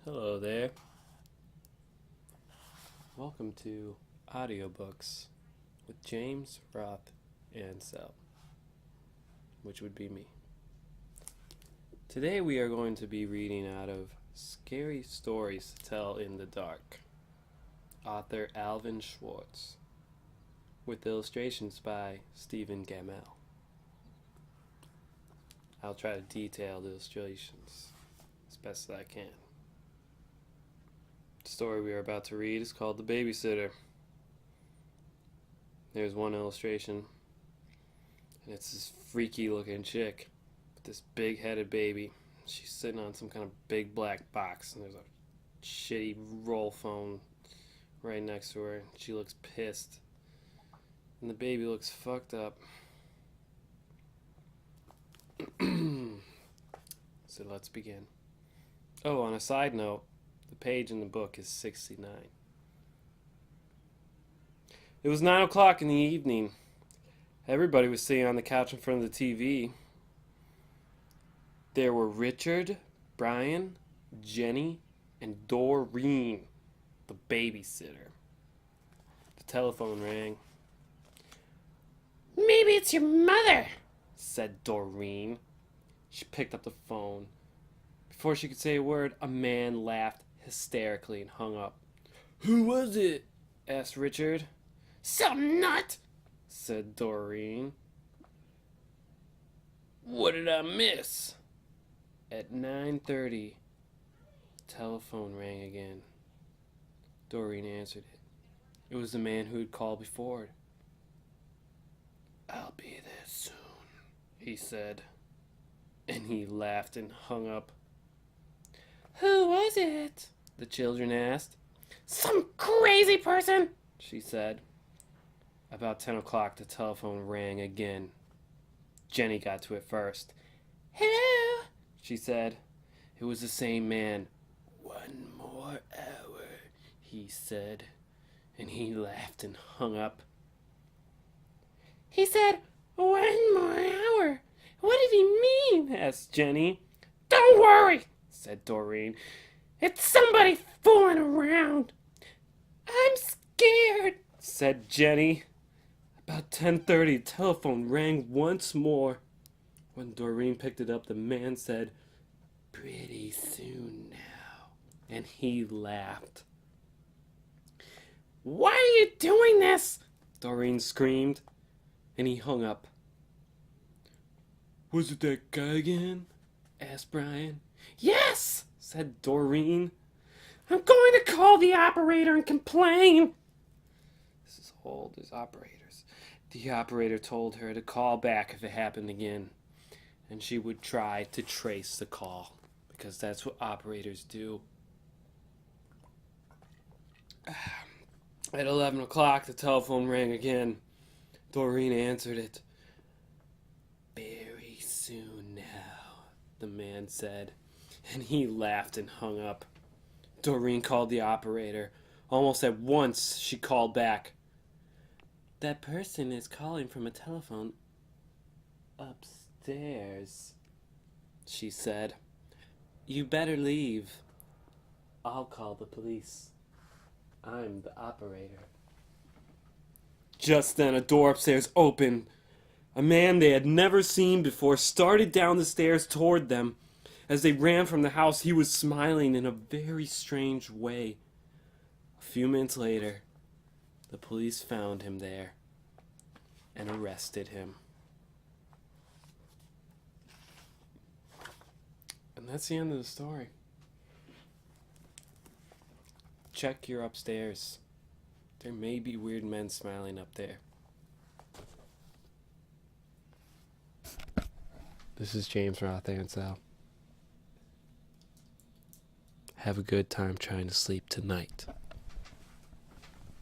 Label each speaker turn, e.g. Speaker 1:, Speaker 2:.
Speaker 1: Hello there. Welcome to Audiobooks with James, Roth, and AnCel, which would be me. Today we are going to be reading out of Scary Stories to Tell in the Dark, author Alvin Schwartz, with illustrations by Stephen Gamel. I'll try to detail the illustrations as best as I can. The story we are about to read is called The Babysitter. There's one illustration, and it's this freaky looking chick with this big headed baby. She's sitting on some kind of big black box, and there's a shitty roll phone right next to her. She looks pissed, and the baby looks fucked up. So let's begin. Oh, on a side note, the page in the book is 69. It was 9 o'clock in the evening. Everybody was sitting on the couch in front of the TV. There were Richard, Brian, Jenny, and Doreen, the babysitter. The telephone rang.
Speaker 2: "Maybe it's your mother,"
Speaker 1: said Doreen. She picked up the phone. Before she could say a word, a man laughed hysterically and hung up. "Who was it?" asked Richard.
Speaker 2: "Some nut,"
Speaker 1: said Doreen. "What did I miss?" At 9:30, the telephone rang again. Doreen answered it. It was the man who had called before. "I'll be there soon," he said. And he laughed and hung up.
Speaker 2: "Who was it?"
Speaker 1: the children asked.
Speaker 2: "Some crazy person,"
Speaker 1: she said. About 10 o'clock, the telephone rang again. Jenny got to it first.
Speaker 2: "Hello,"
Speaker 1: she said. It was the same man. "One more hour," he said, and he laughed and hung up.
Speaker 2: "He said 1 more hour. What did he mean?"
Speaker 1: asked Jenny.
Speaker 2: "Don't worry,"
Speaker 1: said Doreen.
Speaker 2: "it's somebody fooling around." "I'm scared,"
Speaker 1: said Jenny. About 10:30, the telephone rang once more. When Doreen picked it up, the man said, "Pretty soon now," and he laughed.
Speaker 2: "Why are you doing this?"
Speaker 1: Doreen screamed, and he hung up. "Was it that guy again?" asked Brian.
Speaker 2: "Yes,"
Speaker 1: said Doreen.
Speaker 2: "I'm going to call the operator and complain."
Speaker 1: This is old as operators. The operator told her to call back if it happened again, and she would try to trace the call, because that's what operators do. At 11 o'clock, the telephone rang again. Doreen answered it. "Very soon now," the man said, and he laughed and hung up. Doreen called the operator. Almost at once, she called back. "That person is calling from a telephone upstairs," she said. "You better leave. I'll call the police. I'm the operator." Just then, a door upstairs opened. A man they had never seen before started down the stairs toward them. As they ran from the house, he was smiling in a very strange way. A few minutes later, the police found him there and arrested him. And that's the end of the story. Check your upstairs. There may be weird men smiling up there. This is James Roth, AnCel. Have a good time trying to sleep tonight.